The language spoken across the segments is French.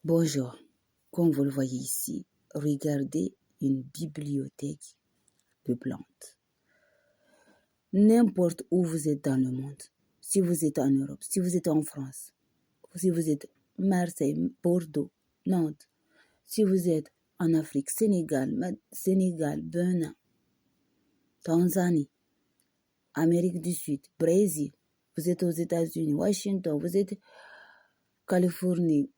Bonjour, comme vous le voyez ici, regardez une bibliothèque de plantes. N'importe où vous êtes dans le monde, si vous êtes en Europe, si vous êtes en France, si vous êtes Marseille, Bordeaux, Nantes, si vous êtes en Afrique, Sénégal, Bénin, Tanzanie, Amérique du Sud, Brésil, vous êtes aux États-Unis, Washington, vous êtes Californie,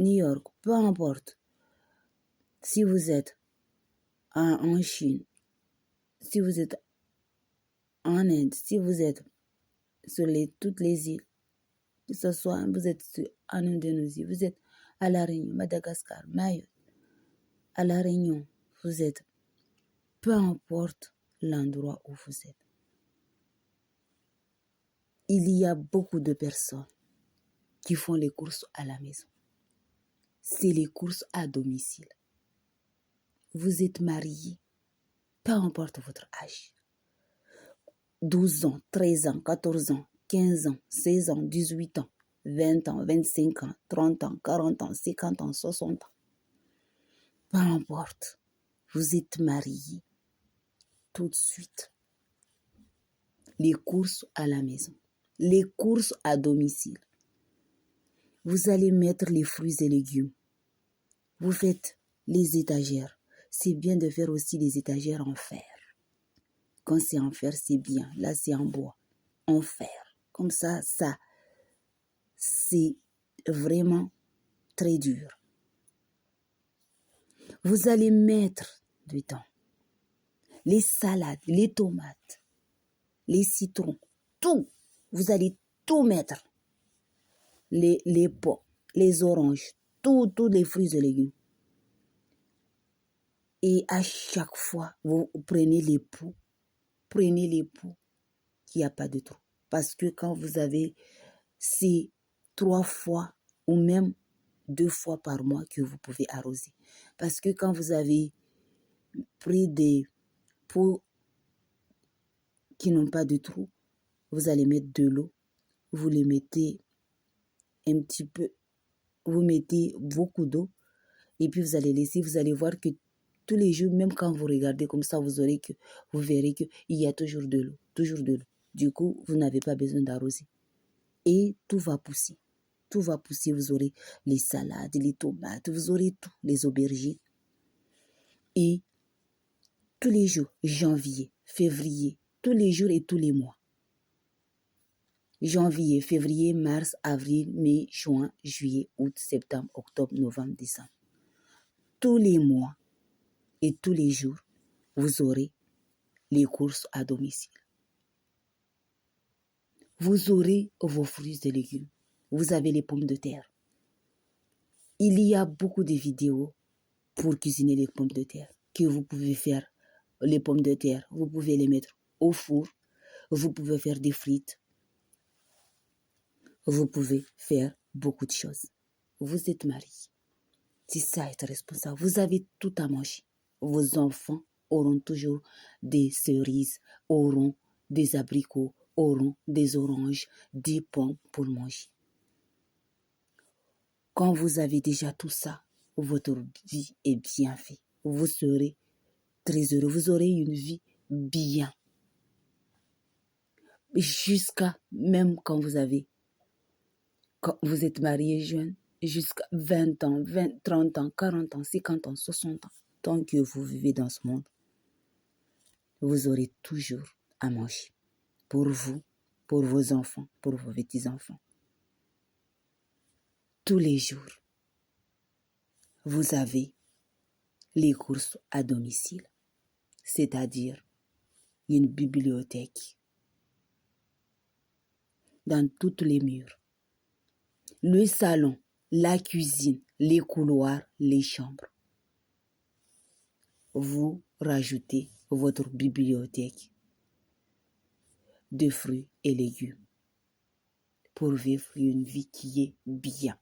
New York, peu importe. Si vous êtes en Chine, si vous êtes en Inde, si vous êtes sur toutes les îles, que ce soit vous êtes en Indonésie, vous êtes à La Réunion, Madagascar, Mayotte, à La Réunion, vous êtes, peu importe l'endroit où vous êtes. Il y a beaucoup de personnes qui font les courses à la maison. C'est les courses à domicile. Vous êtes marié, peu importe votre âge. 12 ans, 13 ans, 14 ans, 15 ans, 16 ans, 18 ans, 20 ans, 25 ans, 30 ans, 40 ans, 50 ans, 60 ans. Peu importe, vous êtes marié tout de suite. Les courses à la maison, les courses à domicile. Vous allez mettre les fruits et légumes. Vous faites les étagères. C'est bien de faire aussi les étagères en fer. Quand c'est en fer, c'est bien. Là, c'est en bois, en fer. Comme ça, c'est vraiment très dur. Vous allez mettre dedans les salades, les tomates, les citrons, tout. Vous allez tout mettre. Les pois, les oranges, tous les fruits et légumes. Et à chaque fois, vous prenez les pots. Prenez les pots qu'il n'y a pas de trou. Parce que quand vous avez, c'est 3 fois ou même 2 fois par mois que vous pouvez arroser. Parce que quand vous avez pris des pots qui n'ont pas de trou, vous allez mettre de l'eau, vous les mettez un petit peu, vous mettez beaucoup d'eau et puis vous allez laisser, vous allez voir que tous les jours, même quand vous regardez comme ça, vous verrez qu'il y a toujours de l'eau, toujours de l'eau. Du coup, vous n'avez pas besoin d'arroser. Et tout va pousser. Tout va pousser, vous aurez les salades, les tomates, vous aurez tout, les aubergines. Et tous les jours, janvier, février, tous les jours et tous les mois. Janvier, février, mars, avril, mai, juin, juillet, août, septembre, octobre, novembre, décembre. Tous les mois et tous les jours, vous aurez les courses à domicile. Vous aurez vos fruits et légumes. Vous avez les pommes de terre. Il y a beaucoup de vidéos pour cuisiner les pommes de terre que vous pouvez faire. Les pommes de terre, vous pouvez les mettre au four. Vous pouvez faire des frites. Vous pouvez faire beaucoup de choses. Vous êtes marié. C'est ça être responsable. Vous avez tout à manger. Vos enfants auront toujours des cerises, auront des abricots, auront des oranges, des pommes pour manger. Quand vous avez déjà tout ça, votre vie est bien faite. Vous serez très heureux. Vous aurez une vie bien. Jusqu'à même quand vous êtes marié jeune, jusqu'à 20 ans, 30 ans, 40 ans, 50 ans, 60 ans. Tant que vous vivez dans ce monde, vous aurez toujours à manger. Pour vous, pour vos enfants, pour vos petits-enfants. Tous les jours, vous avez les courses à domicile, c'est-à-dire une bibliothèque dans tous les murs. Le salon, la cuisine, les couloirs, les chambres. Vous rajoutez votre bibliothèque de fruits et légumes pour vivre une vie qui est bien.